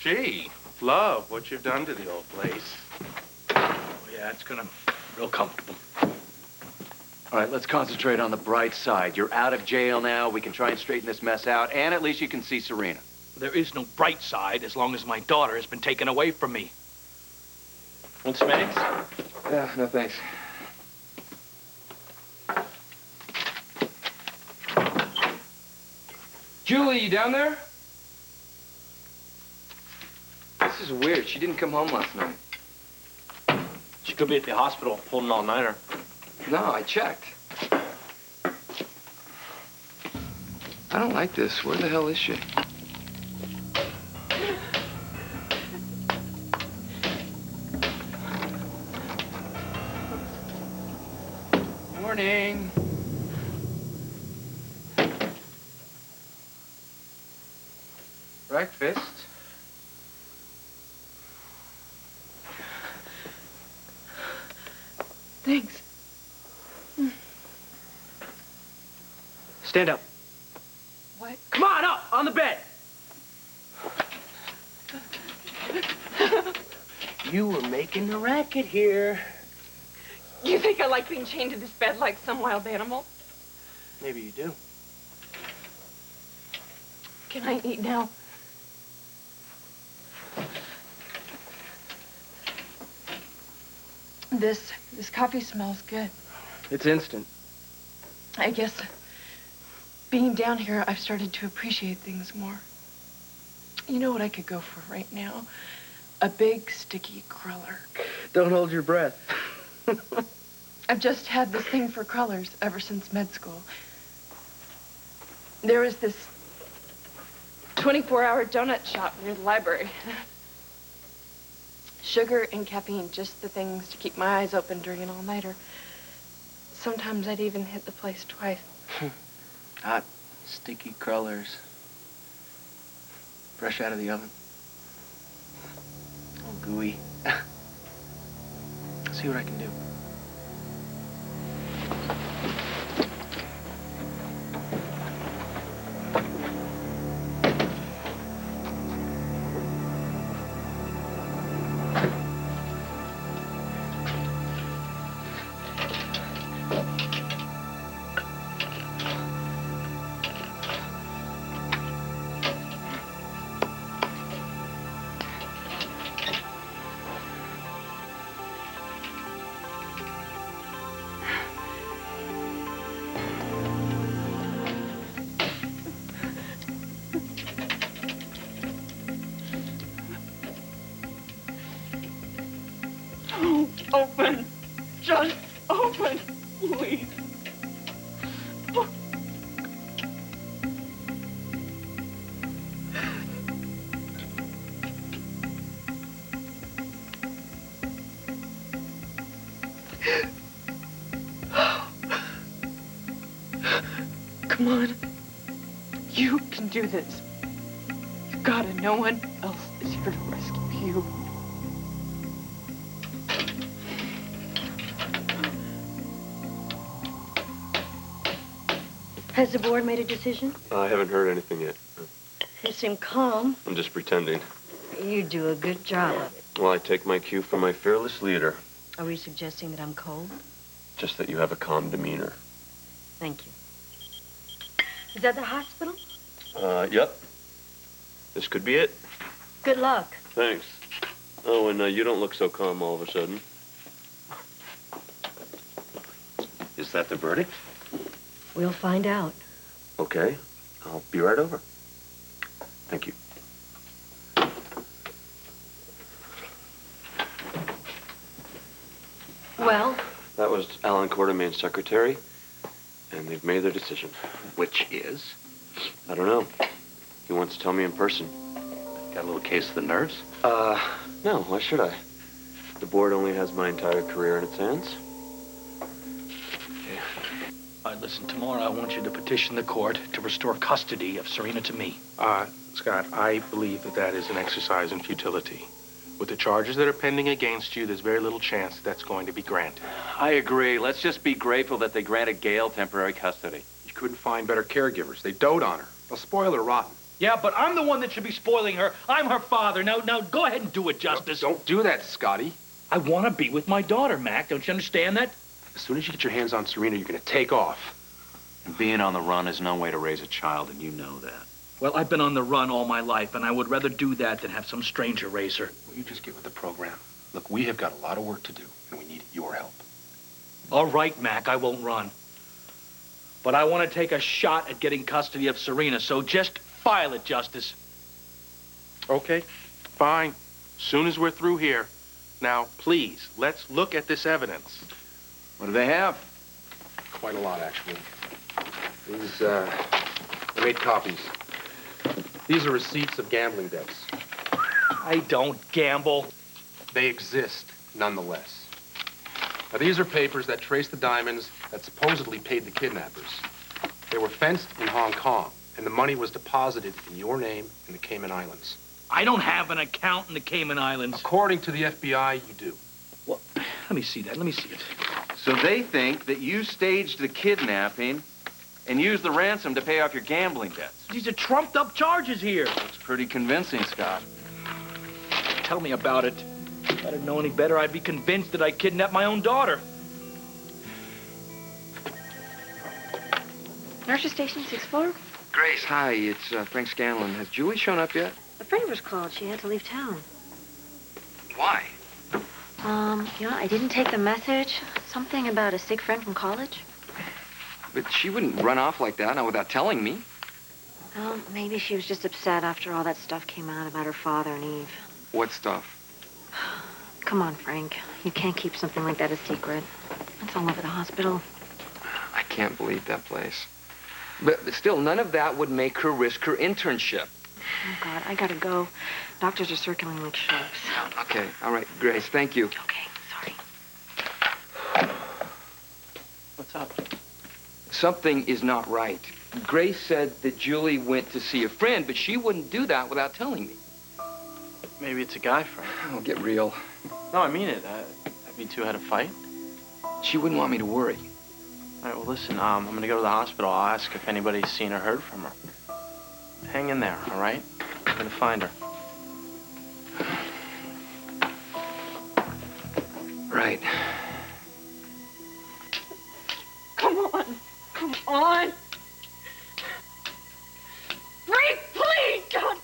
Gee, love, what you've done to the old place. Oh, yeah, it's gonna real comfortable. All right, let's concentrate on the bright side. You're out of jail now. We can try and straighten this mess out, and at least you can see Serena. There is no bright side as long as my daughter has been taken away from me. Want some eggs? Yeah, no thanks. Julie, you down there? This is weird. She didn't come home last night. She could be at the hospital holding all-nighter. No, I checked. I don't like this. Where the hell is she? Morning. Breakfast? Thanks. Stand up. What? Come on, up, on the bed. You were making a racket here. You think I like being chained to this bed like some wild animal? Maybe you do. Can I eat now? This coffee smells good. It's instant. I guess being down here, I've started to appreciate things more. You know what I could go for right now? A big, sticky cruller. Don't hold your breath. I've just had this thing for crullers ever since med school. There was this 24-hour donut shop near the library. Sugar and caffeine, just the things to keep my eyes open during an all-nighter. Sometimes I'd even hit the place twice. Hot, sticky crullers. Fresh out of the oven. All gooey. See what I can do. Open. Just open, please. Come on. You can do this. God, and no one else is here to rescue you. Has the board made a decision? I haven't heard anything yet. You seem calm. I'm just pretending. You do a good job of it. Well, I take my cue from my fearless leader. Are we suggesting that I'm cold? Just that you have a calm demeanor. Thank you. Is that the hospital? Yep. This could be it. Good luck. Thanks. Oh, and you don't look so calm all of a sudden. Is that the verdict? We'll find out. Okay. I'll be right over. Thank you. Well? That was Alan Quartermain's secretary, and they've made their decision. Which is? I don't know. He wants to tell me in person. Got a little case of the nerves? No, why should I? The board only has my entire career in its hands. All right, listen, tomorrow I want you to petition the court to restore custody of Serena to me. Scott, I believe that that is an exercise in futility. With the charges that are pending against you, there's very little chance that's going to be granted. I agree. Let's just be grateful that they granted Gail temporary custody. You couldn't find better caregivers. They dote on her. They'll spoil her rotten. Yeah, but I'm the one that should be spoiling her. I'm her father. Now, go ahead and do it, Justice. Don't do that, Scotty. I want to be with my daughter, Mac. Don't you understand that? As soon as you get your hands on Serena, you're going to take off. And being on the run is no way to raise a child, and you know that. Well, I've been on the run all my life, and I would rather do that than have some stranger raise her. Will you just get with the program? Look, we have got a lot of work to do, and we need your help. All right, Mac, I won't run. But I want to take a shot at getting custody of Serena, so just file it, Justice. Okay, fine. Soon as we're through here. Now, please, let's look at this evidence. What do they have? Quite a lot, actually. These, I made copies. These are receipts of gambling debts. I don't gamble. They exist, nonetheless. Now, these are papers that trace the diamonds that supposedly paid the kidnappers. They were fenced in Hong Kong, and the money was deposited in your name in the Cayman Islands. I don't have an account in the Cayman Islands. According to the FBI, you do. Well, let me see that. Let me see it. So they think that you staged the kidnapping and used the ransom to pay off your gambling debts. These are trumped-up charges here. It's pretty convincing, Scott. Tell me about it. If I didn't know any better, I'd be convinced that I kidnapped my own daughter. Nurse's Station 6-4? Grace, hi, it's Frank Scanlon. Has Julie shown up yet? A friend was called. She had to leave town. Why? I didn't take the message. Something about a sick friend from college. But she wouldn't run off like that, not without telling me. Well, maybe she was just upset after all that stuff came out about her father and Eve. What stuff? Come on, Frank. You can't keep something like that a secret. It's all over the hospital. I can't believe that place. But still, none of that would make her risk her internship. Oh, God, I gotta go. Doctors are circling like sharks. Okay, all right, Grace, thank you. Okay, sorry. What's up? Something is not right. Grace said that Julie went to see a friend, but she wouldn't do that without telling me. Maybe it's a guy friend. Oh, get real. No, I mean it. Have you two had a fight? She wouldn't want me to worry. All right, well, listen, I'm gonna go to the hospital. I'll ask if anybody's seen or heard from her. Hang in there, all right? I'm gonna find her. Right. Come on. Come on. Frank, please, God.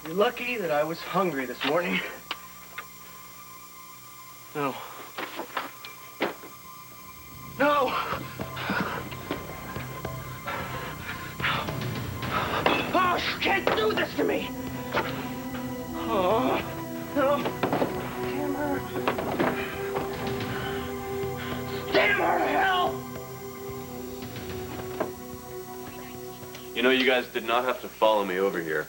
You're lucky that I was hungry this morning. No. No! Oh, you can't do this to me! Oh, no. Damn her. Damn her to hell! You know, you guys did not have to follow me over here.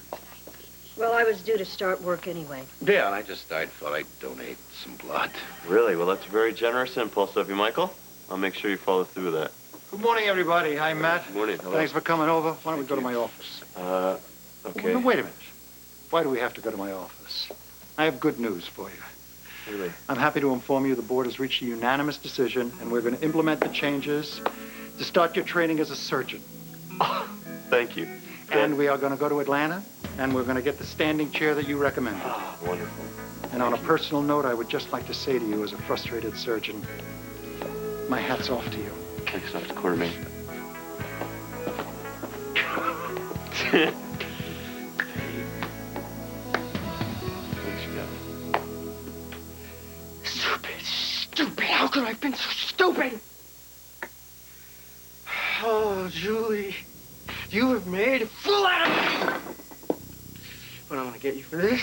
Well, I was due to start work anyway. Yeah, I thought I'd donate some blood. Really? Well, that's a very generous impulse of you, Michael. I'll make sure you follow through with that. Good morning, everybody. Hi, Matt. Good morning. Hello. Thanks for coming over. Why don't we go to my office? Okay. Well, wait a minute. Why do we have to go to my office? I have good news for you. Really? I'm happy to inform you the board has reached a unanimous decision, and we're going to implement the changes to start your training as a surgeon. Oh, thank you. And we are going to go to Atlanta, and we're going to get the standing chair that you recommended. Oh, wonderful. And on a personal note, I would just like to say to you as a frustrated surgeon, my hat's off to you. Thanks so much, Quartermain. Stupid! How could I have been so stupid? Oh, Julie, you have made a fool out of me! but I'm gonna get you for this.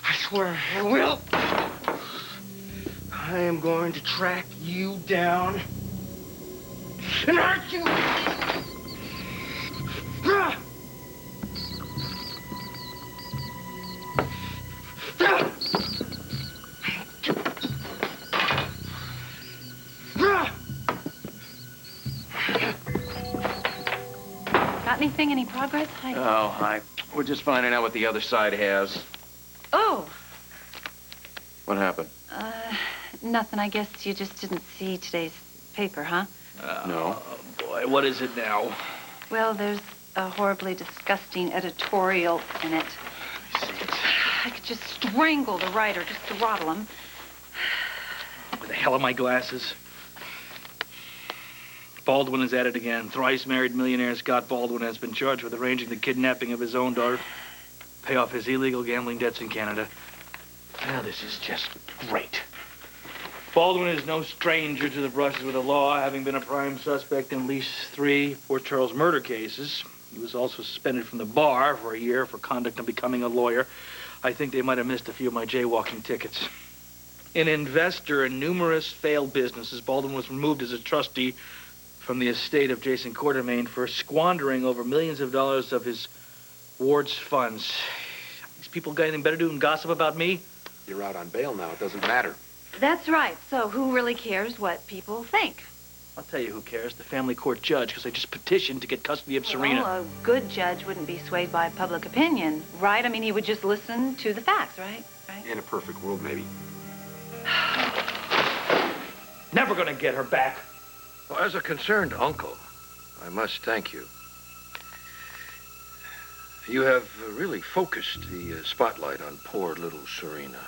I swear I will. I am going to track you down and hurt you. Got anything? Any progress? We're just finding out what the other side has. Oh, What happened? nothing. I guess you just didn't see today's paper, huh? No. Oh, boy, what is it now? Well, there's a horribly disgusting editorial in it. Let me see it. I could just strangle the writer, just throttle him. Where the hell are my glasses? Baldwin is at it again. Thrice married millionaire Scott Baldwin has been charged with arranging the kidnapping of his own daughter, pay off his illegal gambling debts in Canada. Now, this is just great. Baldwin is no stranger to the brushes with the law, having been a prime suspect in at least 3 Port Charles murder cases. He was also suspended from the bar for a year for conduct on becoming a lawyer. I think they might have missed a few of my jaywalking tickets. An investor in numerous failed businesses, Baldwin was removed as a trustee from the estate of Jason Quartermain for squandering over millions of dollars of his ward's funds. These people got anything better to do than gossip about me? You're out on bail now. It doesn't matter. That's right. So who really cares what people think? I'll tell you who cares. The family court judge, because I just petitioned to get custody of Serena. Well, a good judge wouldn't be swayed by public opinion, right? I mean, he would just listen to the facts, right? In a perfect world, maybe. Never gonna get her back. Well, as a concerned uncle, I must thank you. You have really focused the spotlight on poor little Serena.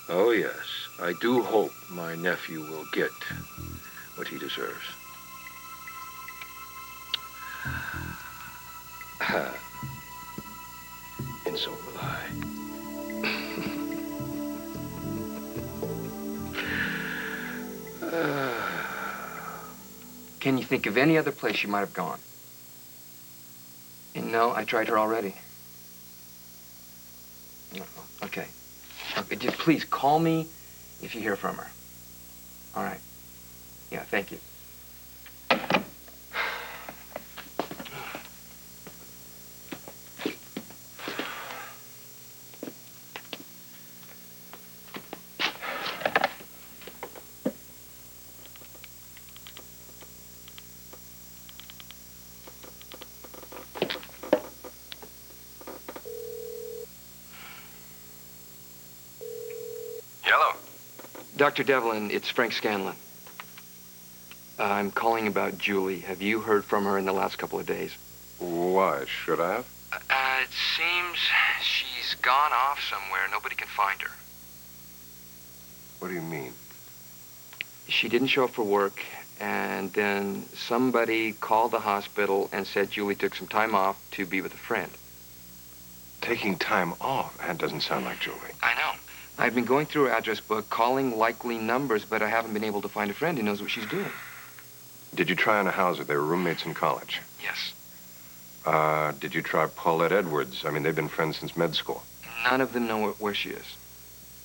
Oh, yes. I do hope my nephew will get what he deserves. And so will I. Can you think of any other place she might have gone? No, I tried her already. No, okay. Okay, just please call me if you hear from her. All right. Yeah, thank you. Dr. Devlin, it's Frank Scanlon. I'm calling about Julie. Have you heard from her in the last couple of days? Why, should I have? It seems she's gone off somewhere. Nobody can find her. What do you mean? She didn't show up for work, and then somebody called the hospital and said Julie took some time off to be with a friend. Taking time off? That doesn't sound like Julie. I know. I've been going through her address book, calling likely numbers, but I haven't been able to find a friend who knows what she's doing. Did you try Anna Hauser? They were roommates in college. Yes. Did you try Paulette Edwards? I mean, they've been friends since med school. None of them know where she is.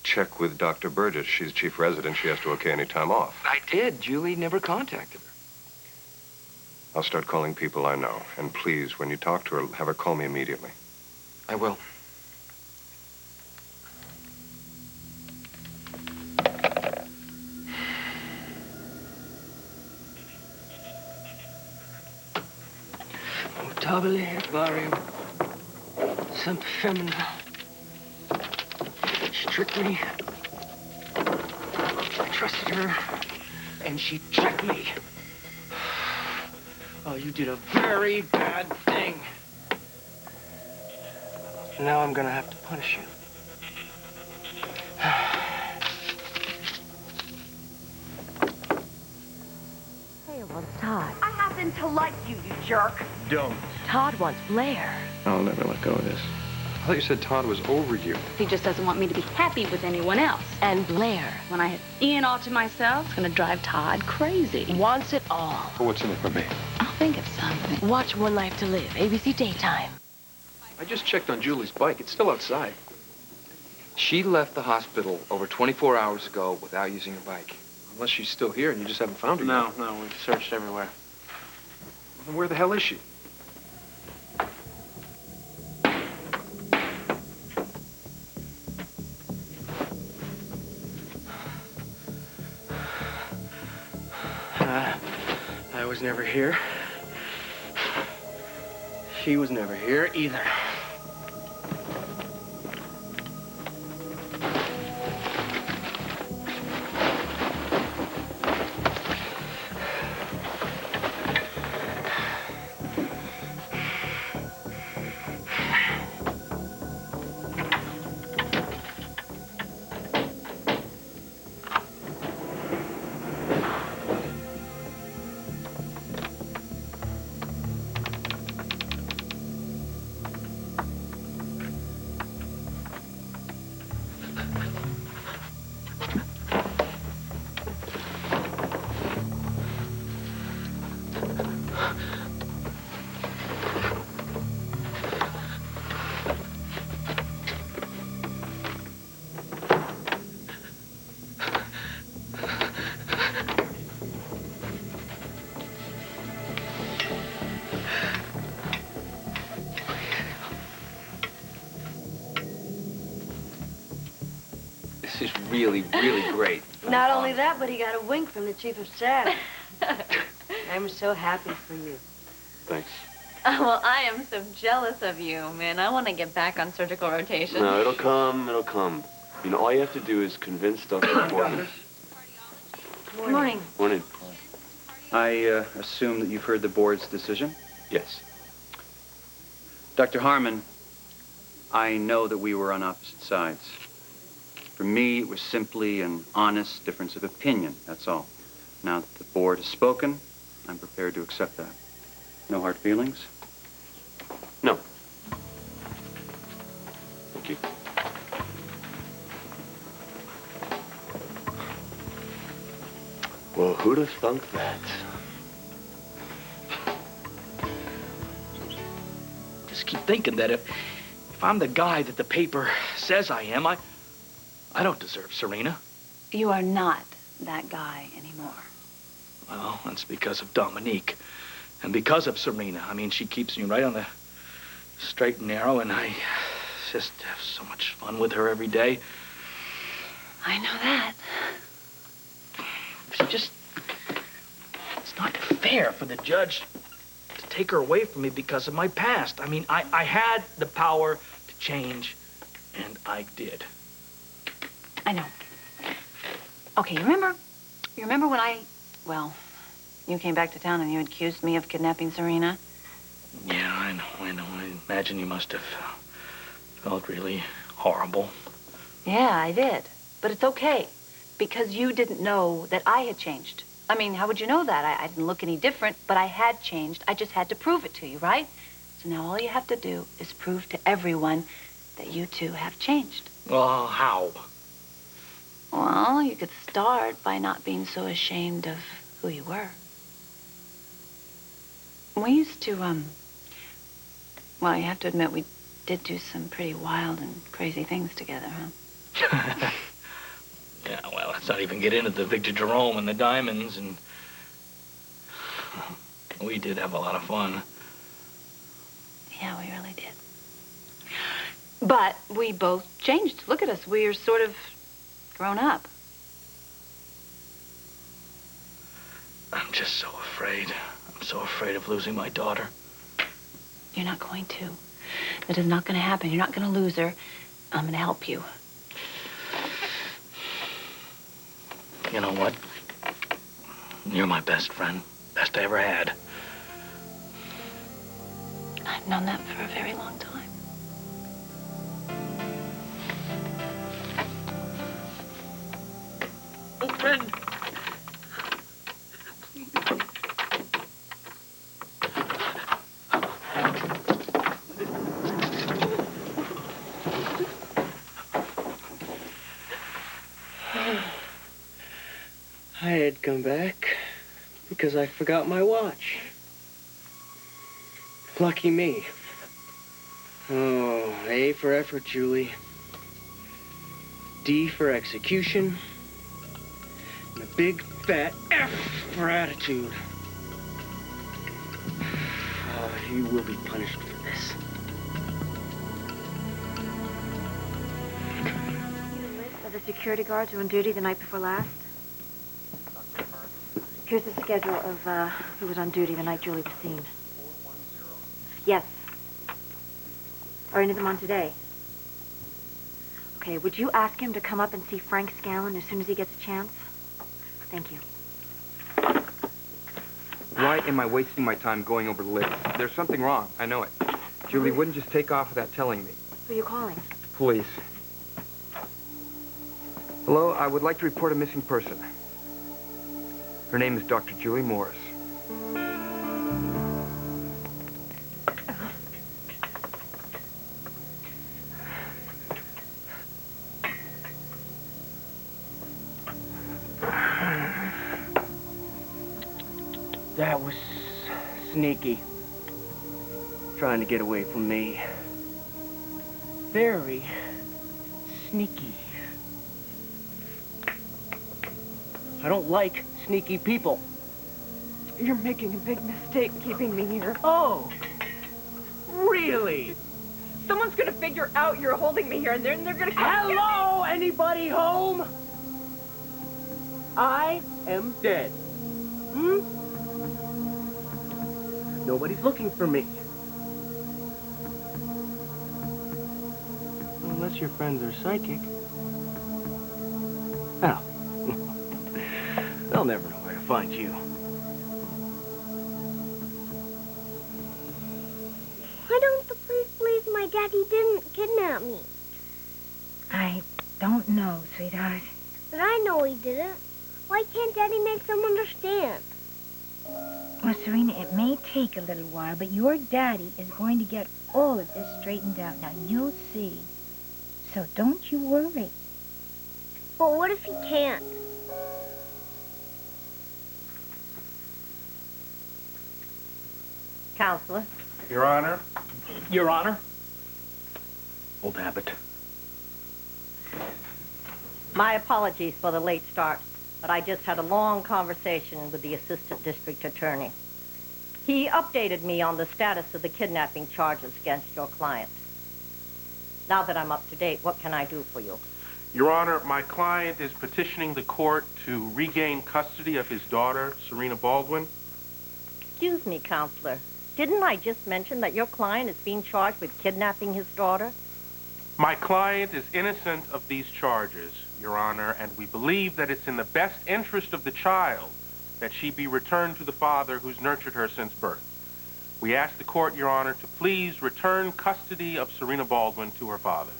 Check with Dr. Burgess. She's chief resident. She has to okay any time off. I did. Julie never contacted her. I'll start calling people I know. And please, when you talk to her, have her call me immediately. I will. Notabile varium, semper femina. She tricked me. I trusted her, and she tricked me. Oh, you did a very bad thing. And now I'm gonna have to punish you. Hey, well, Todd. I happen to like you, you jerk. Don't. Todd wants Blair. I'll never let go of this. I thought you said Todd was over you. He just doesn't want me to be happy with anyone else. And Blair. When I have Ian all to myself, it's gonna drive Todd crazy. Wants it all. Well, what's in it for me? Oh, think of something. Watch One Life to Live, ABC Daytime. I just checked on Julie's bike. It's still outside. She left the hospital over 24 hours ago without using her bike. Unless she's still here and you just haven't found her No, yet. no, we've searched everywhere. Well, then where the hell is she? I was never here. She was never here either. This is really, really great. Not only that, but he got a wink from the chief of staff. I'm so happy for you. Thanks. Oh, well, I am so jealous of you, man. I want to get back on surgical rotation. No, it'll come, it'll come. You know, all you have to do is convince Dr. Morgan. Good morning. Morning. I assume that you've heard the board's decision? Yes. Dr. Harmon, I know that we were on opposite sides. For me, it was simply an honest difference of opinion, that's all. Now that the board has spoken, I'm prepared to accept that. No hard feelings? No. Thank you. Well, who'd have thunk that? Just keep thinking that if I'm the guy that the paper says I am, I don't deserve Serena. You are not that guy anymore. Well, that's because of Dominique. And because of Serena. I mean, she keeps me right on the straight and narrow, and I just have so much fun with her every day. I know that. It's not fair for the judge to take her away from me because of my past. I mean, I had the power to change, and I did. I know. Okay, you remember when you came back to town and you accused me of kidnapping Serena? Yeah, I know. I imagine you must have felt really horrible. Yeah, I did. But it's okay, because you didn't know that I had changed. I mean, how would you know that? I didn't look any different, but I had changed. I just had to prove it to you, right? So now all you have to do is prove to everyone that you two have changed. Well, how? Well, you could start by not being so ashamed of who you were. We used to, well, you have to admit, we did do some pretty wild and crazy things together, huh? Yeah, well, let's not even get into the Victor Jerome and the diamonds, and we did have a lot of fun. Yeah, we really did. But we both changed. Look at us. We are sort of grown up. I'm just so afraid. I'm so afraid of losing my daughter. You're not going to. That is not going to happen. You're not going to lose her. I'm going to help you. You know what? You're my best friend. Best I ever had. I've known that for a very long time. Friend. I had come back because I forgot my watch. Lucky me. Oh, A for effort, Julie. D for execution. And a big fat F for attitude. Oh, you will be punished for this. Need a list of the security guards who were on duty the night before last? Here's the schedule of who was on duty the night Julie was seen. Yes. Are any of them on today? Okay, would you ask him to come up and see Frank Scanlon as soon as he gets a chance? Thank you. Why am I wasting my time going over the list? There's something wrong. I know it. Julie wouldn't just take off without telling me. Who are you calling? Police. Hello, I would like to report a missing person. Her name is Dr. Julie Morris. That was sneaky. Trying to get away from me. Very sneaky. I don't like sneaky people. You're making a big mistake keeping me here. Oh, really? Someone's gonna figure out you're holding me here, and they're gonna come. Hello, anybody home? I am dead. Nobody's looking for me. Unless your friends are psychic. Oh. They'll never know where to find you. Why don't the police believe my daddy didn't kidnap me? I don't know, sweetheart. But I know he didn't. Why can't Daddy make them understand? Well, Serena, it may take a little while, but your daddy is going to get all of this straightened out. Now, you'll see. So don't you worry. But what if he can't? Counselor. Your Honor. Your Honor. Old habit. My apologies for the late start, but I just had a long conversation with the assistant district attorney. He updated me on the status of the kidnapping charges against your client. Now that I'm up to date, what can I do for you? Your Honor, my client is petitioning the court to regain custody of his daughter, Serena Baldwin. Excuse me, Counselor. Didn't I just mention that your client is being charged with kidnapping his daughter? My client is innocent of these charges, Your Honor, and we believe that it's in the best interest of the child that she be returned to the father who's nurtured her since birth. We ask the court, Your Honor, to please return custody of Serena Baldwin to her father.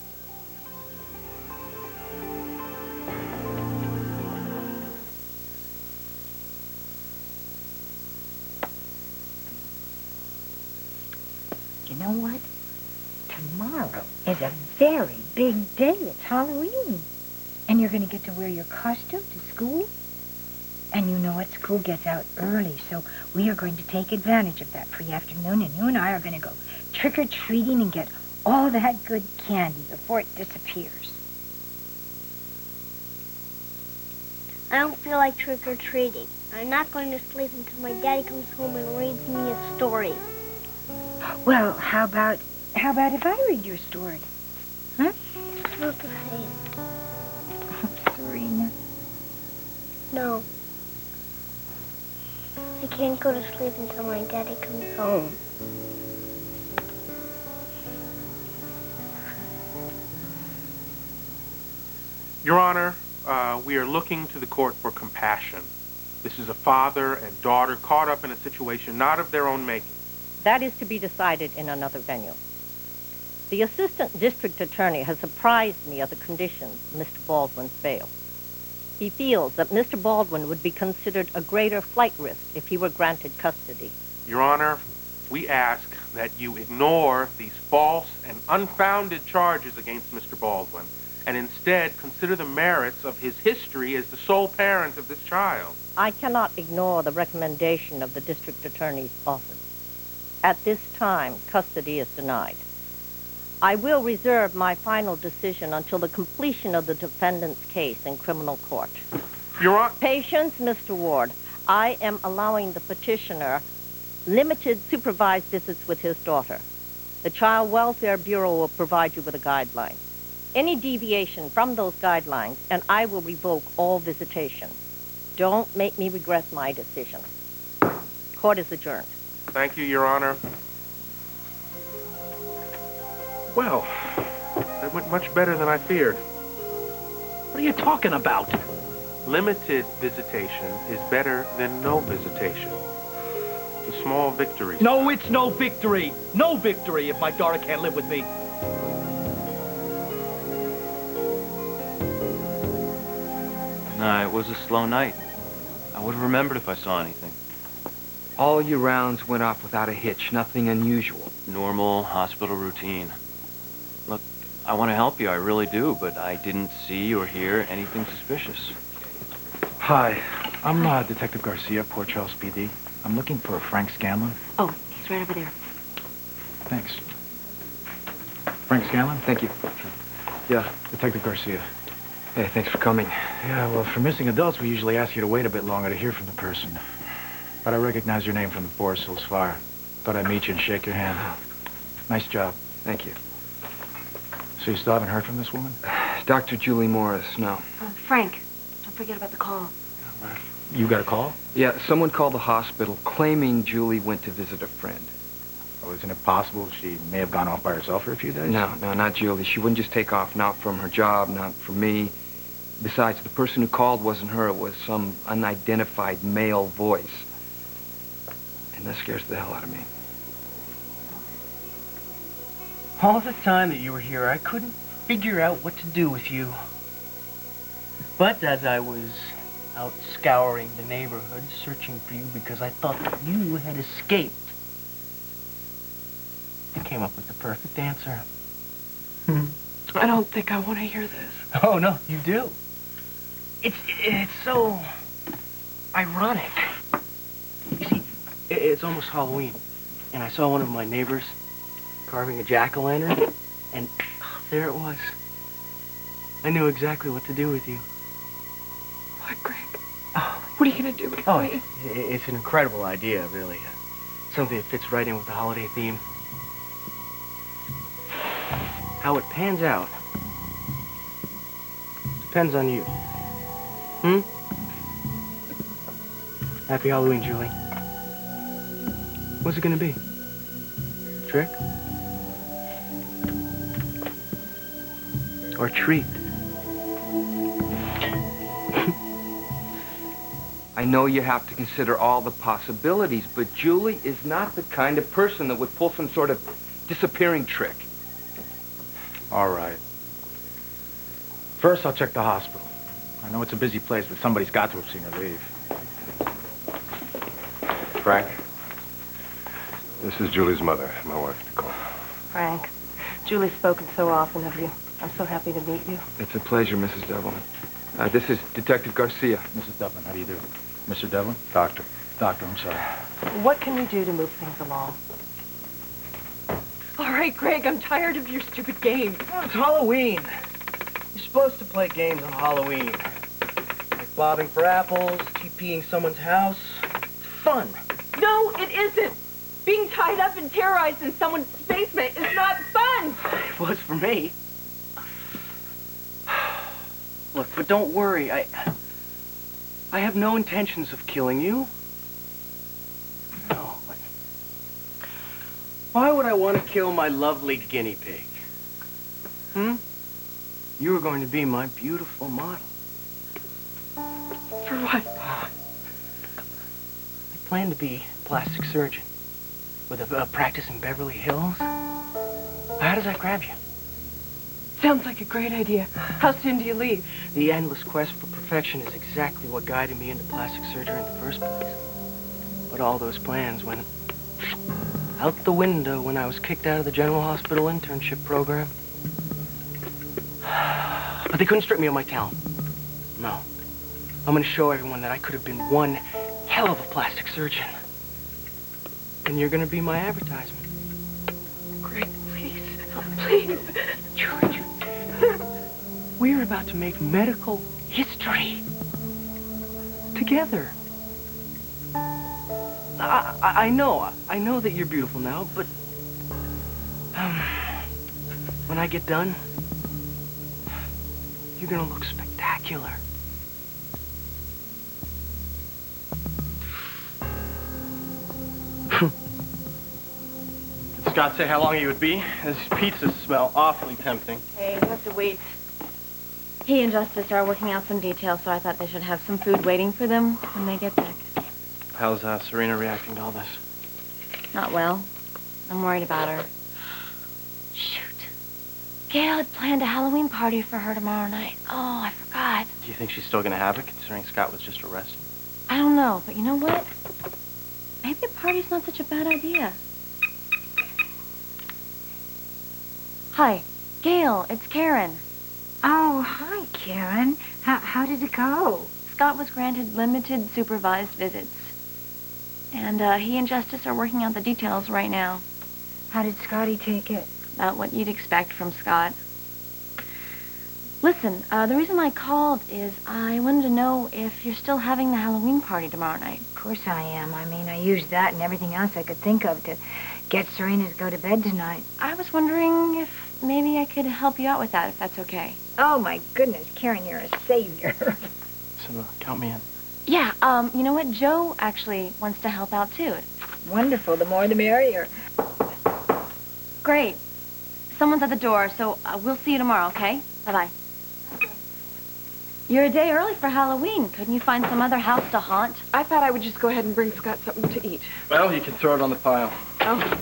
You know what? Tomorrow is a very big day. It's Halloween. And you're going to get to wear your costume to school. And you know what? School gets out early, so we are going to take advantage of that free afternoon, and you and I are going to go trick-or-treating and get all that good candy before it disappears. I don't feel like trick-or-treating. I'm not going to sleep until my daddy comes home and reads me a story. Well, how about if I read your story? Huh? It's not the same. Serena. No. I can't go to sleep until my daddy comes home. Your Honor, we are looking to the court for compassion. This is a father and daughter caught up in a situation not of their own making. That is to be decided in another venue. The assistant district attorney has apprised me of the conditions of Mr. Baldwin's bail. He feels that Mr. Baldwin would be considered a greater flight risk if he were granted custody. Your Honor, we ask that you ignore these false and unfounded charges against Mr. Baldwin and instead consider the merits of his history as the sole parent of this child. I cannot ignore the recommendation of the district attorney's office. At this time, custody is denied. I will reserve my final decision until the completion of the defendant's case in criminal court. Your Honor. Patience, Mr. Ward. I am allowing the petitioner limited supervised visits with his daughter. The Child Welfare Bureau will provide you with a guideline. Any deviation from those guidelines, and I will revoke all visitation. Don't make me regret my decision. Court is adjourned. Thank you, Your Honor. Well, that went much better than I feared. What are you talking about? Limited visitation is better than no visitation. The small victory. No, it's no victory. No victory if my daughter can't live with me. Nah, it was a slow night. I would have remembered if I saw anything. All your rounds went off without a hitch, nothing unusual. Normal hospital routine. Look, I want to help you, I really do, but I didn't see or hear anything suspicious. Hi, I'm Detective Garcia, Port Charles PD. I'm looking for Frank Scanlon. Oh, he's right over there. Thanks. Frank Scanlon? Thank you. Yeah, Detective Garcia. Hey, thanks for coming. Yeah, well, for missing adults, we usually ask you to wait a bit longer to hear from the person. But I recognize your name from the Forest Hills fire. Thought I'd meet you and shake your hand. Nice job. Thank you. So you still haven't heard from this woman? Dr. Julie Morris, no. Frank, don't forget about the call. You got a call? Yeah, someone called the hospital claiming Julie went to visit a friend. Oh, isn't it possible she may have gone off by herself for a few days? No, not Julie. She wouldn't just take off, not from her job, not from me. Besides, the person who called wasn't her. It was some unidentified male voice. And that scares the hell out of me. All the time that you were here, I couldn't figure out what to do with you. But as I was out scouring the neighborhood, searching for you because I thought that you had escaped, I came up with the perfect answer. I don't think I want to hear this. Oh, no, you do. It's so ironic. You see, it's almost Halloween, and I saw one of my neighbors carving a jack-o'-lantern, and there it was. I knew exactly what to do with you. What, Greg? What are you going to do with me? It's an incredible idea, really. Something that fits right in with the holiday theme. How it pans out depends on you. Happy Halloween, Julie. What's it gonna be? Trick? Or treat? I know you have to consider all the possibilities, but Julie is not the kind of person that would pull some sort of disappearing trick. All right. First, I'll check the hospital. I know it's a busy place, but somebody's got to have seen her leave. Frank, this is Julie's mother, my wife, Nicole. Frank, Julie's spoken so often of you. I'm so happy to meet you. It's a pleasure, Mrs. Devlin. This is Detective Garcia. Mrs. Devlin, how do you do? Mr. Devlin? Doctor. Doctor, I'm sorry. What can we do to move things along? All right, Greg, I'm tired of your stupid games. Oh, it's Halloween. You're supposed to play games on Halloween. Like bobbing for apples, TPing someone's house. It's fun. No, it isn't. Being tied up and terrorized in someone's basement is not fun. It was for me. Look, but don't worry. I have no intentions of killing you. No. Why would I want to kill my lovely guinea pig? You were going to be my beautiful model. For what? I plan to be a plastic surgeon with a practice in Beverly Hills. How does that grab you? Sounds like a great idea. How soon do you leave? The endless quest for perfection is exactly what guided me into plastic surgery in the first place. But all those plans went out the window when I was kicked out of the General Hospital internship program. But they couldn't strip me of my talent. No. I'm going to show everyone that I could have been one hell of a plastic surgeon. And you're gonna be my advertisement. Great, please. Oh, please. George. We're about to make medical history. Together. I know that you're beautiful now, but when I get done, you're gonna look spectacular. Scott say how long he would be? These pizzas smell awfully tempting. Hey, you have to wait. He and Justice are working out some details, so I thought they should have some food waiting for them when they get back. How's Serena reacting to all this? Not well. I'm worried about her. Shoot. Gail had planned a Halloween party for her tomorrow night. Oh, I forgot. Do you think she's still gonna have it, considering Scott was just arrested? I don't know, but you know what? Maybe a party's not such a bad idea. Hi, Gail, it's Karen. Oh, hi, Karen. How did it go? Scott was granted limited supervised visits. And he and Justice are working out the details right now. How did Scotty take it? About what you'd expect from Scott. Listen, the reason I called is I wanted to know if you're still having the Halloween party tomorrow night. Of course I am. I mean, I used that and everything else I could think of to get Serena to go to bed tonight. I was wondering if maybe I could help you out with that, if that's okay. Oh, my goodness, Karen, you're a savior. So, count me in. Yeah, you know what? Joe actually wants to help out, too. Wonderful. The more the merrier. Great. Someone's at the door, so we'll see you tomorrow, okay? Bye-bye. You're a day early for Halloween. Couldn't you find some other house to haunt? I thought I would just go ahead and bring Scott something to eat. Well, you can throw it on the pile. Oh.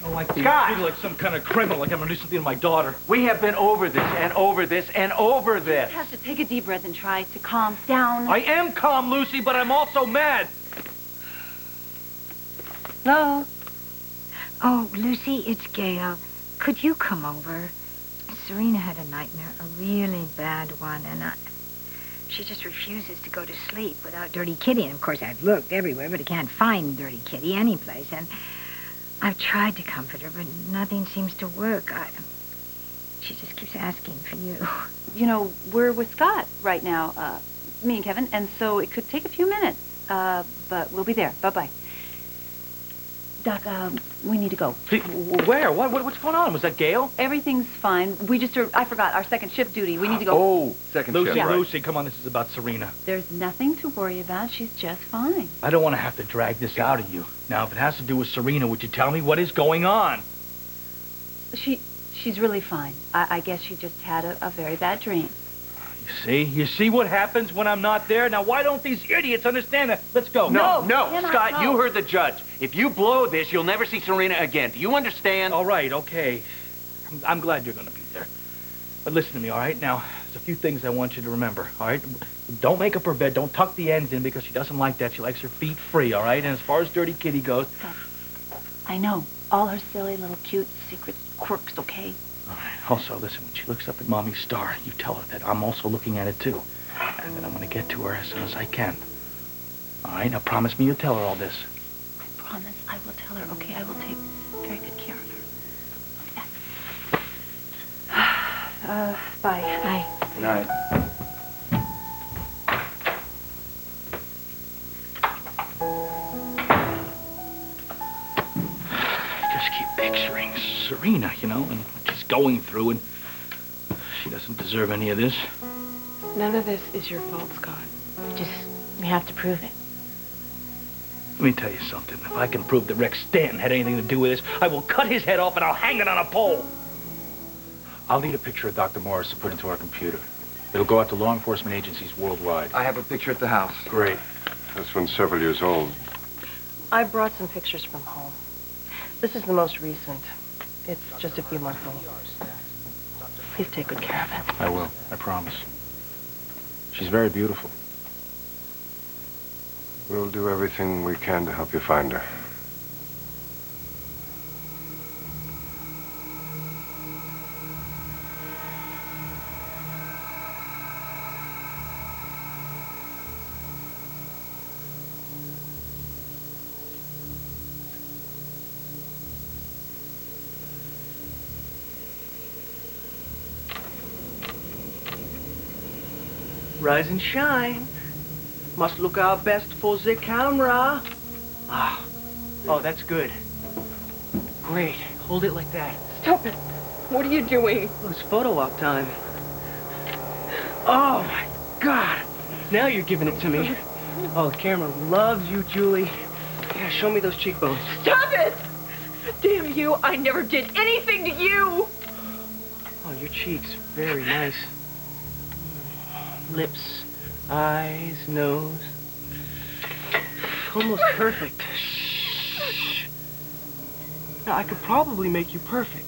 Oh, I Scott! feel like some kind of criminal, like I'm gonna do something to my daughter. We have been over this and over this and over this. You have to take a deep breath and try to calm down. I am calm, Lucy, but I'm also mad. Hello? Oh, Lucy, it's Gail. Could you come over? Serena had a nightmare, a really bad one, and she just refuses to go to sleep without Dirty Kitty. And, of course, I've looked everywhere, but I can't find Dirty Kitty anyplace. And I've tried to comfort her, but nothing seems to work. She just keeps asking for you. You know, we're with Scott right now, me and Kevin, and so it could take a few minutes, but we'll be there. Bye-bye. Doc, we need to go. Where? What's going on? Was that Gail? Everything's fine. We just are, I forgot, our second shift duty. We need to go. Oh, second Lucy, shift. Lucy, come on, this is about Serena. There's nothing to worry about. She's just fine. I don't want to have to drag this out of you. Now, if it has to do with Serena, would you tell me what is going on? She's really fine. I guess she just had a very bad dream. You see what happens when I'm not there? Now, why don't these idiots understand that? Let's go. No, cannot Scott, go. you heard the judge. If you blow this, you'll never see Serena again. Do you understand? All right, okay. I'm glad you're going to be there. But listen to me, all right? Now, there's a few things I want you to remember, all right? Don't make up her bed. Don't tuck the ends in because she doesn't like that. She likes her feet free, all right? And as far as Dirty Kitty goes... I know. All her silly little cute secret quirks, okay? All right. Also, listen, when she looks up at Mommy's star, you tell her that I'm also looking at it, too. And then I'm going to get to her as soon as I can. All right? Now, promise me you'll tell her all this. I promise I will tell her, okay? I will take very good care of her. Bye. Bye. Good night. Just keep picturing Serena, you know, and what she's going through, and she doesn't deserve any of this. None of this is your fault, Scott. We have to prove it. Let me tell you something. If I can prove that Rex Stanton had anything to do with this, I will cut his head off and I'll hang it on a pole. I'll need a picture of Dr. Morris to put into our computer. It'll go out to law enforcement agencies worldwide. I have a picture at the house. Great. This one's several years old. I brought some pictures from home. This is the most recent. It's just a few months old. Please take good care of it. I will, I promise. She's very beautiful. We'll do everything we can to help you find her. Rise and shine. Must look our best for the camera. Ah. Oh, that's good. Great. Hold it like that. Stop it. What are you doing? Oh, it's photo op time. Oh, my God. Now you're giving it to me. Oh, the camera loves you, Julie. Yeah, show me those cheekbones. Stop it! Damn you, I never did anything to you! Oh, your cheeks, very nice. Lips, eyes, nose. Almost perfect. Shh. Now, I could probably make you perfect.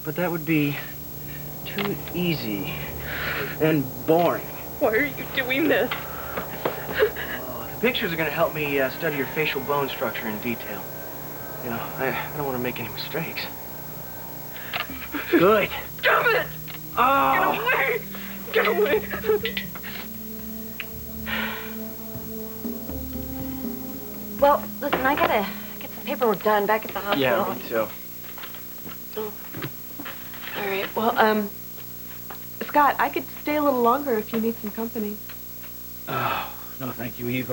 But that would be too easy and boring. Why are you doing this? The pictures are going to help me study your facial bone structure in detail. You know, I don't want to make any mistakes. Good. Stop it! Oh! Get away! Get away! Well, listen, I gotta get some paperwork done back at the hospital. Yeah, me too. Oh. All right, well, Scott, I could stay a little longer if you need some company. Oh, no, thank you, Eve.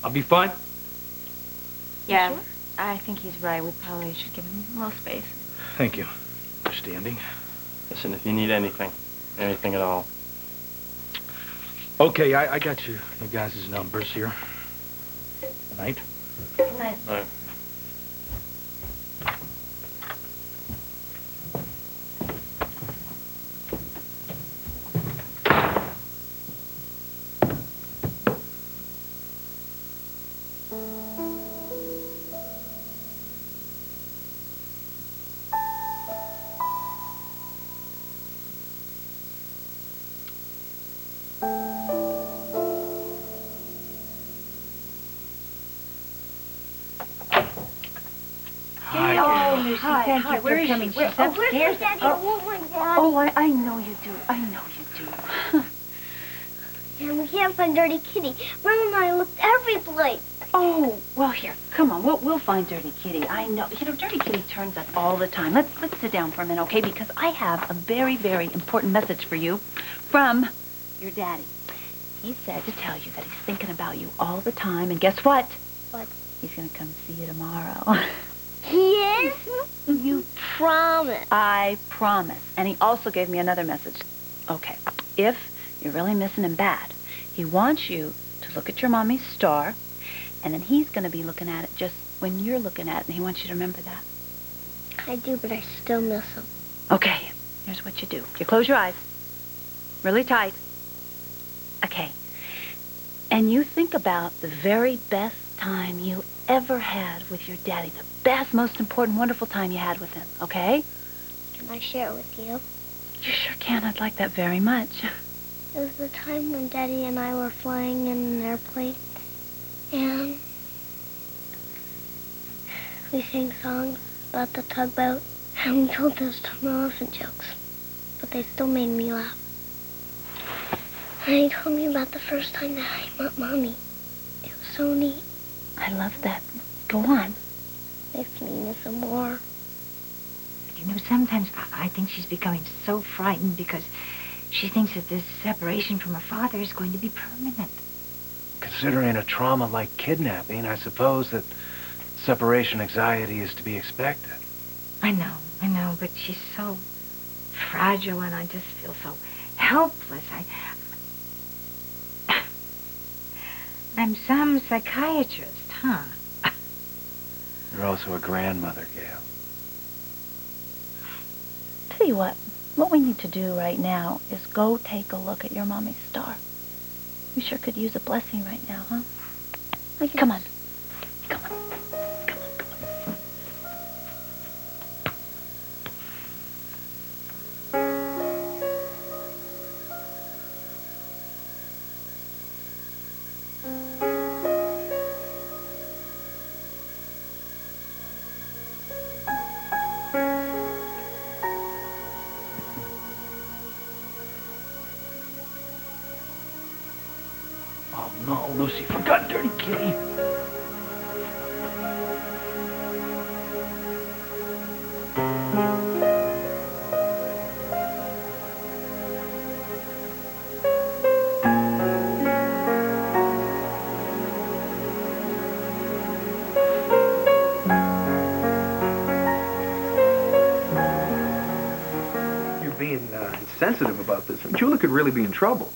I'll be fine. Yeah, Sure? I think he's right. We probably should give him a little space. Thank you. Understanding. Listen, if you need anything at all. Okay, I got you guys' numbers here. Good night. Good night. All right. Hi, where is she? She's upstairs. I know you do. I know you do. Yeah, we can't find Dirty Kitty. Mom and I looked every place. Oh, well, here, come on. We'll find Dirty Kitty. I know. You know, Dirty Kitty turns up all the time. Let's sit down for a minute, okay? Because I have a very, very important message for you from your daddy. He said to tell you that he's thinking about you all the time, and guess what? What? He's gonna come see you tomorrow. He is? You promise. I promise. And he also gave me another message. Okay, if you're really missing him bad, he wants you to look at your mommy's star, and then he's going to be looking at it just when you're looking at it, and he wants you to remember that. I do, but I still miss him. Okay, here's what you do. You close your eyes. Really tight. Okay. And you think about the very best time you ever had with your daddy. The best, most important, wonderful time you had with him, okay? Can I share it with you? You sure can. I'd like that very much. It was the time when Daddy and I were flying in an airplane, and we sang songs about the tugboat, and we told those Tom Elephant jokes, but they still made me laugh. And he told me about the first time that I met Mommy. It was so neat. I love that. Go on. Makes me miss him more. You know, sometimes I think she's becoming so frightened because she thinks that this separation from her father is going to be permanent. Considering a trauma like kidnapping, I suppose that separation anxiety is to be expected. I know, but she's so fragile and I just feel so helpless. I'm some psychiatrist, huh? You're also a grandmother, Gail. Tell you what we need to do right now is go take a look at your mommy's star. You sure could use a blessing right now, huh? Come on. Come on. Oh, no, Lucy, forgot Dirty Kitty. being insensitive about this. Julie could really be in trouble.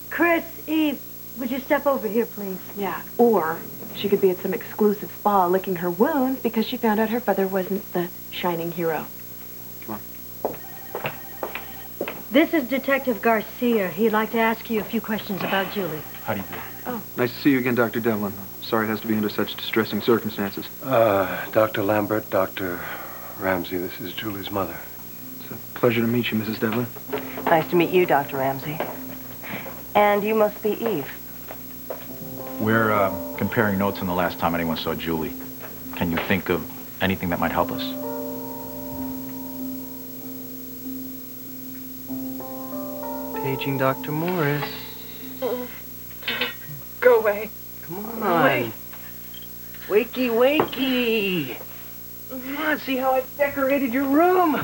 Chris, Eve, would you step over here, please? Yeah, or she could be at some exclusive spa licking her wounds because she found out her father wasn't the shining hero. Come on. This is Detective Garcia. He'd like to ask you a few questions about Julie. How do you do? Oh. Nice to see you again, Dr. Devlin. Sorry it has to be under such distressing circumstances. Dr. Lambert, Dr. Ramsey, this is Julie's mother. It's a pleasure to meet you, Mrs. Devlin. Nice to meet you, Dr. Ramsey. And you must be Eve. We're comparing notes on the last time anyone saw Julie. Can you think of anything that might help us? Paging Dr. Morris. Go away. Come on. Go away. Wakey, wakey. Come on, see how I've decorated your room.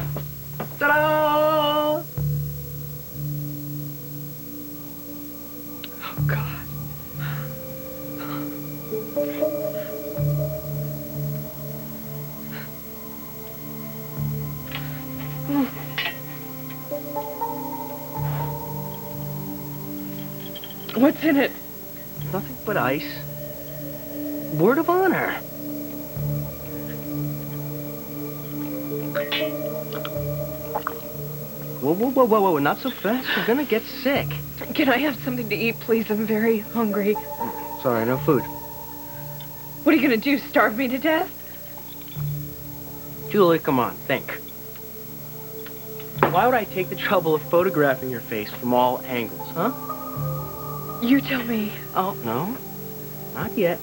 Ta-da! Oh, God. What's in it? Nothing but ice. Word of honor. Whoa, whoa, whoa, whoa, whoa, not so fast. You're gonna get sick. Can I have something to eat, please? I'm very hungry. Sorry, no food. What are you gonna do, starve me to death? Julie, come on, think. Why would I take the trouble of photographing your face from all angles, huh? You tell me. Oh, no, not yet.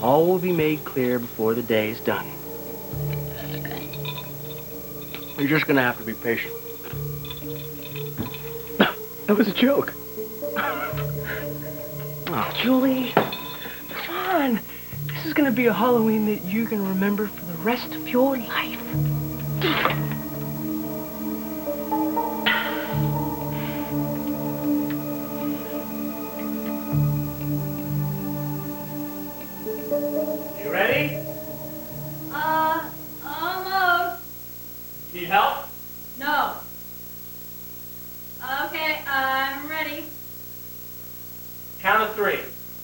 All will be made clear before the day is done. You're just gonna have to be patient. That was a joke. Oh, Julie, come on. This is gonna be a Halloween that you can remember for the rest of your life. You ready? Almost. Need help? No. Okay, I'm ready. Count of three.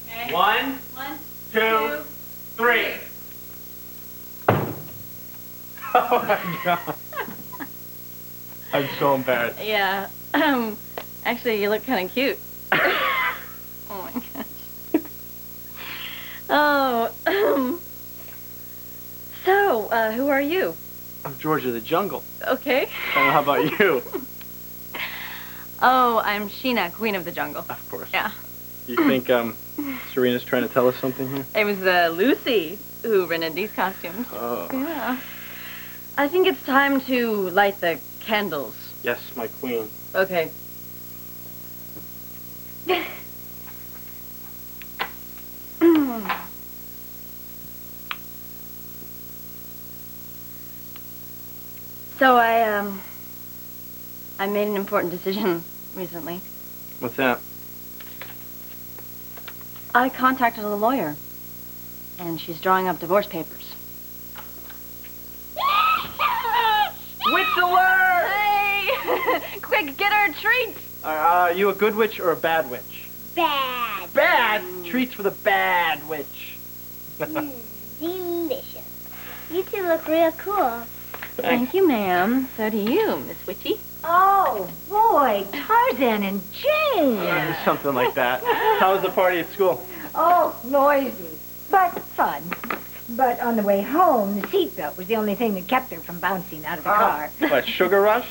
Okay. One, One, two, three. Oh my God. I'm so embarrassed. Yeah. Actually, you look kind of cute. Oh my gosh. Oh. So, who are you? I'm George of the Jungle. Okay. How about you? Oh, I'm Sheena, Queen of the Jungle. Of course. Yeah. You think Serena's trying to tell us something here? It was Lucy who rented these costumes. Oh. Yeah. I think it's time to light the candles. Yes, my queen. Okay. So I made an important decision recently. What's that? I contacted a lawyer, and she's drawing up divorce papers. Witch alert! Hey! Quick, get her a treat! Are you a good witch or a bad witch? Bad. Bad? Treats for the bad witch. Delicious. You two look real cool. Thank you, ma'am. So do you, Miss Witchy. Oh, boy, Tarzan and Jane. Something like that. How was the party at school? Oh, noisy, but fun. But on the way home, the seatbelt was the only thing that kept her from bouncing out of the car. What, sugar rush?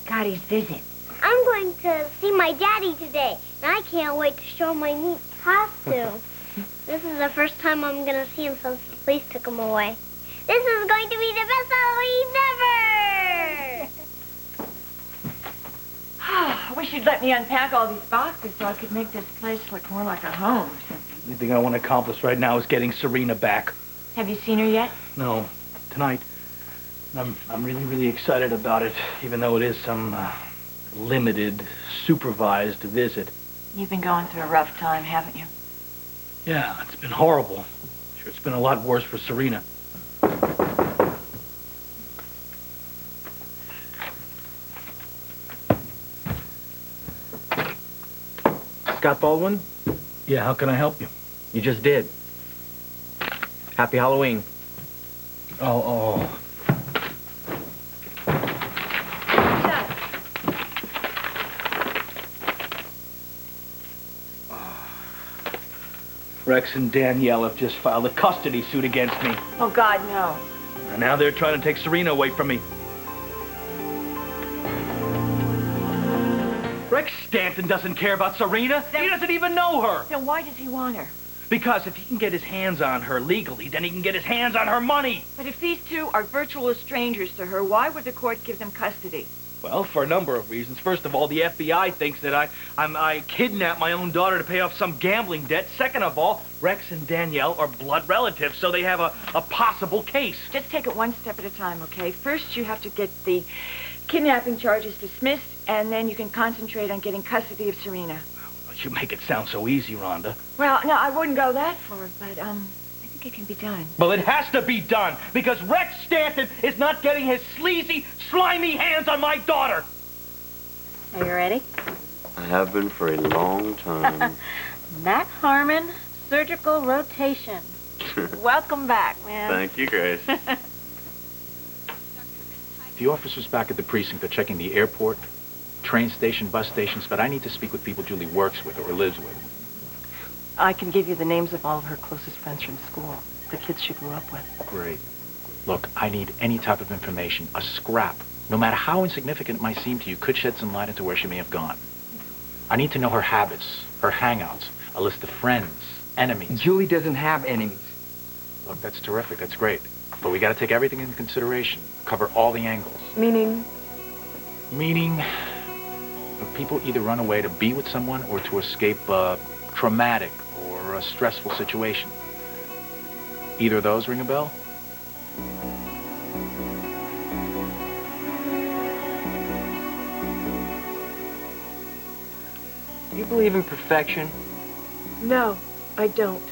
Scotty's visit. I'm going to see my daddy today, and I can't wait to show him my neat costume. This is the first time I'm going to see him since the police took him away. This is going to be the best Halloween ever! I wish you'd let me unpack all these boxes so I could make this place look more like a home or something. The thing I want to accomplish right now is getting Serena back. Have you seen her yet? No, tonight. I'm really, really excited about it, even though it is some limited, supervised visit. You've been going through a rough time, haven't you? Yeah, it's been horrible. Sure, it's been a lot worse for Serena. Scott Baldwin? Yeah, how can I help you? You just did. Happy Halloween. Oh. Rex and Danielle have just filed a custody suit against me. Oh, God, no. And now they're trying to take Serena away from me. Rex Stanton doesn't care about Serena. He doesn't even know her. Then why does he want her? Because if he can get his hands on her legally, then he can get his hands on her money. But if these two are virtual strangers to her, why would the court give them custody? Well, for a number of reasons. First of all, the FBI thinks that I kidnapped my own daughter to pay off some gambling debt. Second of all, Rex and Danielle are blood relatives, so they have a possible case. Just take it one step at a time, okay? First, you have to get the kidnapping charges dismissed, and then you can concentrate on getting custody of Serena. You make it sound so easy, Rhonda. Well, no, I wouldn't go that far, but, I think it can be done. Well, it has to be done, because Rex Stanton is not getting his sleazy, slimy hands on my daughter. Are you ready? I have been for a long time. Matt Harmon, surgical rotation. Welcome back, man. Thank you, Grace. The officers back at the precinct are checking the airport, train station, bus stations, but I need to speak with people Julie works with or lives with. I can give you the names of all of her closest friends from school, the kids she grew up with. Great. Look, I need any type of information, a scrap. No matter how insignificant it might seem to you, could shed some light into where she may have gone. I need to know her habits, her hangouts, a list of friends, enemies. Julie doesn't have enemies. Look, that's terrific, that's great. But we gotta take everything into consideration, cover all the angles. Meaning? Meaning, people either run away to be with someone or to escape a traumatic or a stressful situation. Either of those ring a bell? Do you believe in perfection? No, I don't.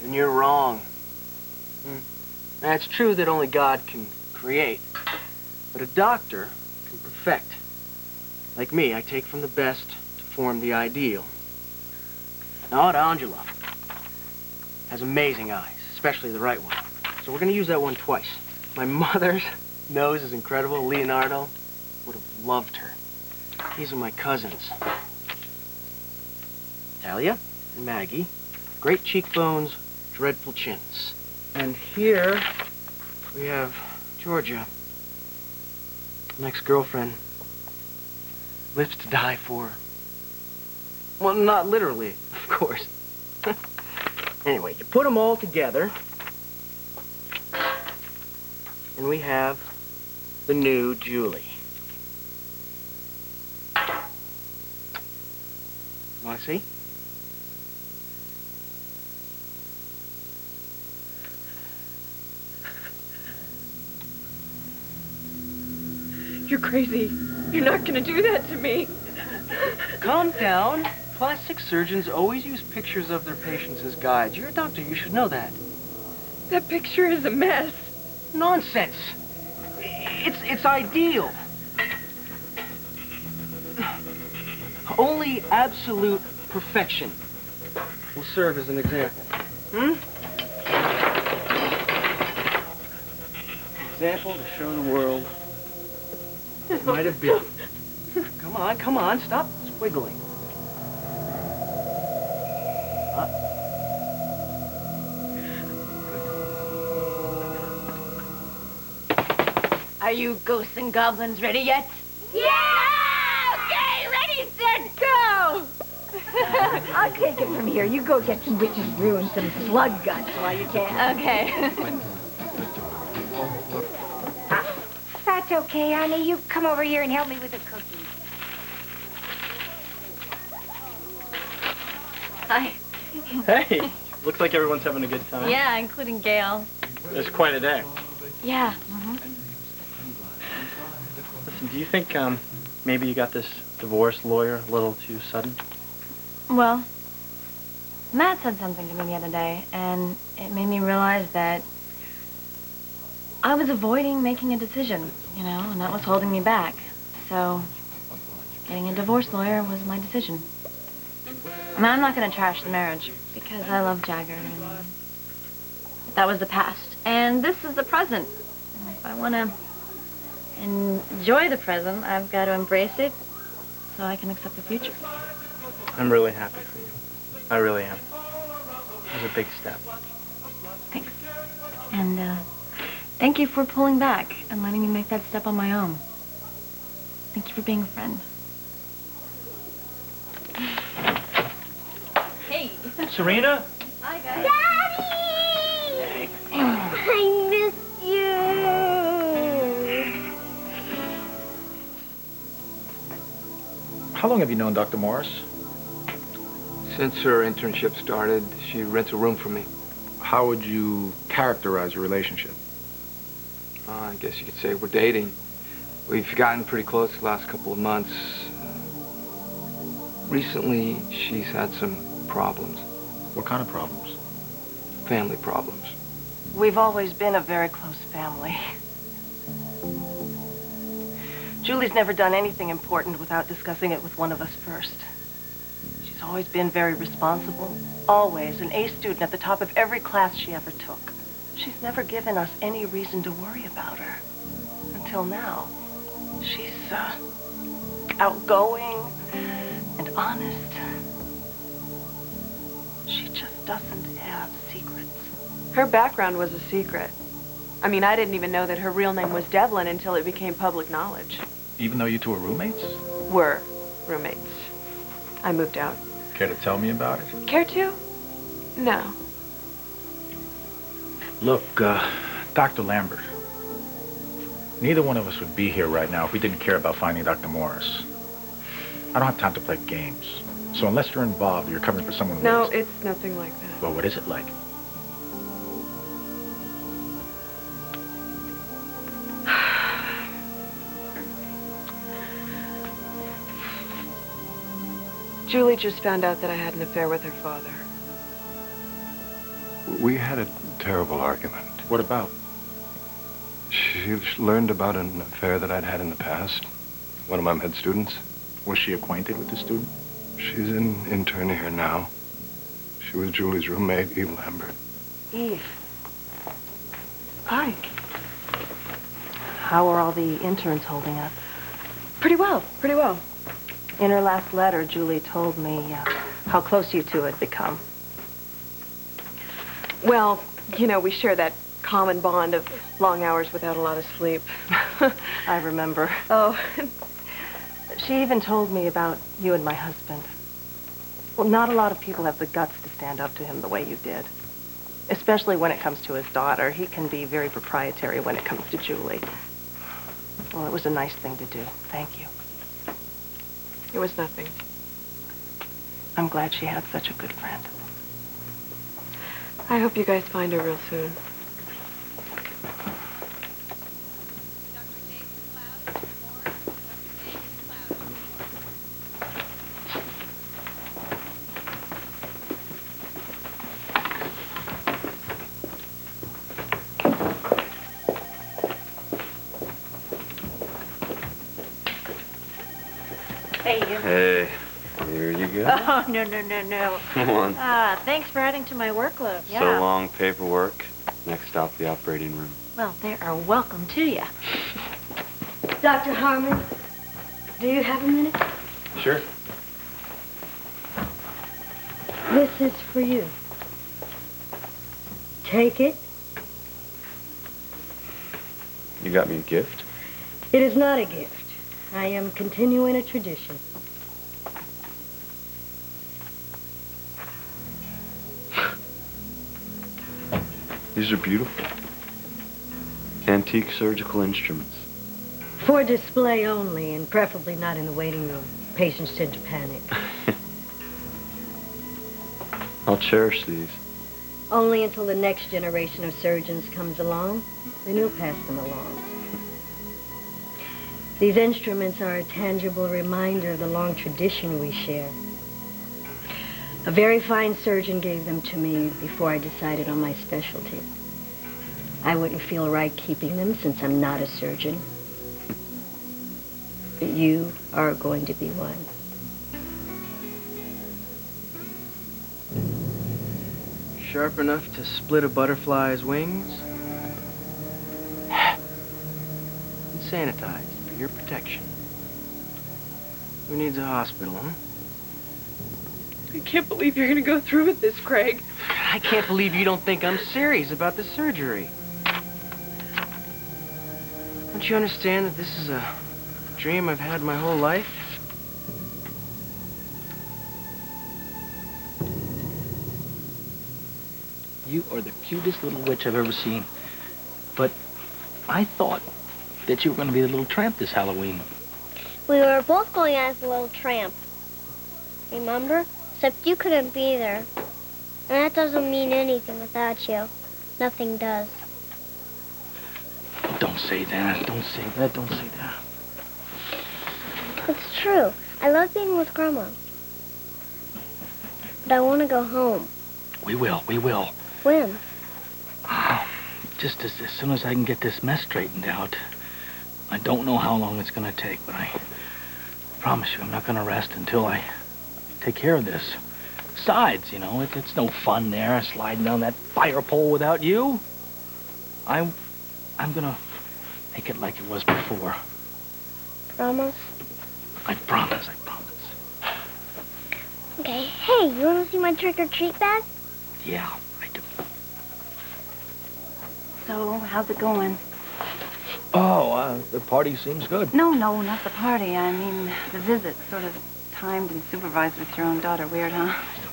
Then you're wrong. Now, it's true that only God can create, but a doctor can perfect. Like me, I take from the best to form the ideal. Now, Aunt Angela has amazing eyes, especially the right one. So we're going to use that one twice. My mother's nose is incredible. Leonardo would have loved her. These are my cousins. Talia and Maggie. Great cheekbones, dreadful chins. And here we have Georgia, an ex-girlfriend. Lives to die for. Well, not literally, of course. Anyway, you put them all together, and we have the new Julie. Want to see? You're crazy. You're not gonna do that to me. Calm down. Plastic surgeons always use pictures of their patients as guides. You're a doctor, you should know that. That picture is a mess. Nonsense. It's ideal. Only absolute perfection will serve as an example. Example to show the world it might have been. Come on, stop squiggling. Are you ghosts and goblins ready yet? Yeah! Okay, ready, set, go! I'll take it from here. You go get some witch's brew and some slug guts while you can. Okay. That's okay, honey. You come over here and help me with the cookies. Hi. Hey, looks like everyone's having a good time. Yeah, including Gail. It's quite a day. Yeah. Listen, do you think maybe you got this divorce lawyer a little too sudden? Well, Matt said something to me the other day, and it made me realize that I was avoiding making a decision, you know, and that was holding me back. So, getting a divorce lawyer was my decision. I mean, I'm not going to trash the marriage because I love Jagger and that was the past. And this is the present. And if I want to enjoy the present, I've got to embrace it so I can accept the future. I'm really happy for you. I really am. It was a big step. Thanks. And thank you for pulling back and letting me make that step on my own. Thank you for being a friend. Hey. Serena? Hi, guys. Daddy! I miss you. How long have you known Dr. Morris? Since her internship started, she rents a room for me. How would you characterize your relationship? I guess you could say we're dating. We've gotten pretty close the last couple of months. Recently, she's had some problems. What kind of problems? Family problems. We've always been a very close family. Julie's never done anything important without discussing it with one of us first. She's always been very responsible, always an A student at the top of every class she ever took. She's never given us any reason to worry about her. Until now. She's, outgoing and honest. She just doesn't have secrets. Her background was a secret. I mean, I didn't even know that her real name was Devlin until it became public knowledge. Even though you two are roommates? Were roommates. I moved out. Care to tell me about it? Care to? No. Look, Dr. Lambert, neither one of us would be here right now if we didn't care about finding Dr. Morris. I don't have time to play games. So unless you're involved, you're covering for someone who No, is. it's nothing like that. Well, what is it like? Julie just found out that I had an affair with her father. We had a terrible argument. What about? She learned about an affair that I'd had in the past. One of my med students. Was she acquainted with the student? She's an intern here now. She was Julie's roommate, Eve Lambert. Eve, Hi. how are all the interns holding up? Pretty well, pretty well. In her last letter, Julie told me how close you two had become. Well, you know, we share that common bond of long hours without a lot of sleep. I remember. Oh. She even told me about you and my husband. Well, not a lot of people have the guts to stand up to him the way you did. Especially when it comes to his daughter. He can be very proprietary when it comes to Julie. Well, it was a nice thing to do. Thank you. It was nothing. I'm glad she had such a good friend. I hope you guys find her real soon. Hey, you. Hey, here you go. Oh, no. Come on. Thanks for adding to my workload. Yeah. So long paperwork. Next stop, the operating room. Well, they are welcome to you. Dr. Harmon, do you have a minute? Sure. This is for you. Take it. You got me a gift? It is not a gift. I am continuing a tradition. These are beautiful. Antique surgical instruments. For display only, and preferably not in the waiting room. Patients tend to panic. I'll cherish these. Only until the next generation of surgeons comes along, then you'll pass them along. These instruments are a tangible reminder of the long tradition we share. A very fine surgeon gave them to me before I decided on my specialty. I wouldn't feel right keeping them since I'm not a surgeon. But you are going to be one. sharp enough to split a butterfly's wings. And sanitized for your protection. Who needs a hospital, huh? I can't believe you're gonna go through with this, Craig. I can't believe you don't think I'm serious about the surgery. Don't you understand that this is a dream I've had my whole life? You are the cutest little witch I've ever seen. But I thought that you were going to be the little tramp this Halloween. We were both going as a little tramp. Remember? Except you couldn't be there. And that doesn't mean anything without you. Nothing does. Don't say that. Don't say that. Don't say that. It's true. I love being with Grandma. But I want to go home. We will. We will. When? Just as soon as I can get this mess straightened out. I don't know how long it's going to take, but I promise you I'm not going to rest until I take care of this. Besides, you know, it's no fun there sliding down that fire pole without you. I'm going to make it like it was before. Promise? I promise, I promise. Okay. Hey, you want to see my trick-or-treat bag? Yeah, I do. So, how's it going? Oh, the party seems good. No, not the party. I mean, the visit. Sort of timed and supervised with your own daughter. Weird, huh?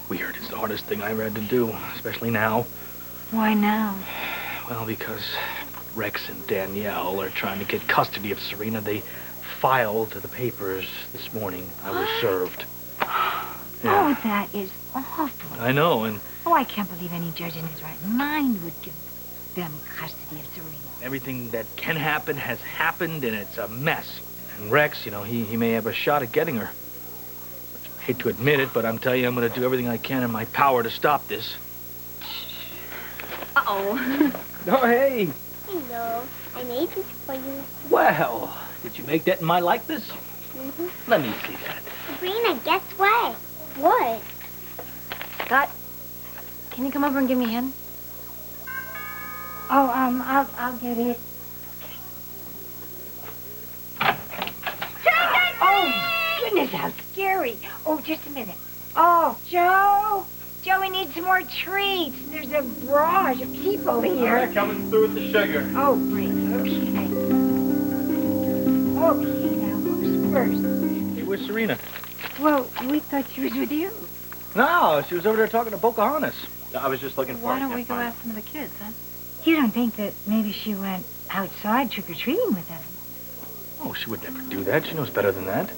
Weird. It's the hardest thing I ever had to do, especially now. Why now? Well, because Rex and Danielle are trying to get custody of Serena. They filed the papers this morning. I was served. Oh, that is awful. I know, and Oh, I can't believe any judge in his right mind would give them custody of Serena. everything that can happen has happened, and it's a mess. And Rex, you know, he may have a shot at getting her. I hate to admit it, but I'm telling you, I'm going to do everything I can in my power to stop this. Uh-oh. Oh, hey. Hello. I made this for you. Well, did you make that in my likeness? Mm-hmm. Let me see that. Sabrina, guess what? What? Scott, can you come over and give me a hand? Oh, I'll get it. Oh, goodness, how scary. Oh, just a minute. Oh, Joe. Joe, we need some more treats. There's a barrage of people here. All right, coming through with the sugar. Oh, great. Okay. Okay, now who's first? Hey, where's Serena? Well, we thought she was with you. No, she was over there talking to Pocahontas. I was just looking for Why her. don't Can't we go find ask some of the kids, huh? You don't think that maybe she went outside trick-or-treating with them? Oh, she would never do that. She knows better than that.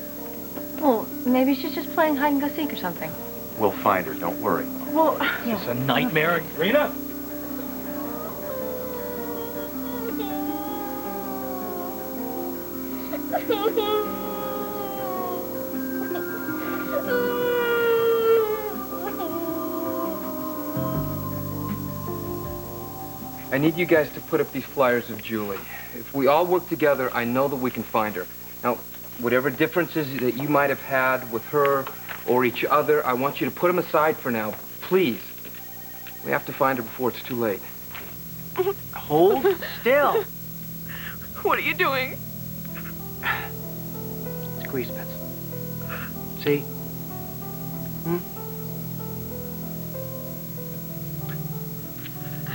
Well, maybe she's just playing hide and go seek or something. We'll find her, don't worry. Well, Is this a nightmare? Serena? I need you guys to put up these flyers of Julie. If we all work together, I know that we can find her. Now, whatever differences that you might have had with her or each other, I want you to put them aside for now. Please. We have to find her before it's too late. Hold still. What are you doing? It's grease pencil. See?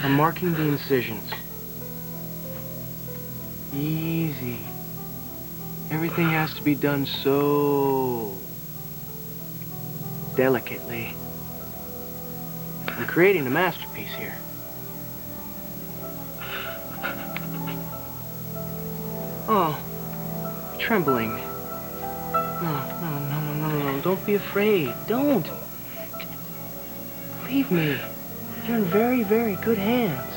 I'm marking the incisions. Easy. Everything has to be done so delicately. I'm creating a masterpiece here. Oh, trembling. No. Don't be afraid. Don't. Believe me. You're in very, very good hands.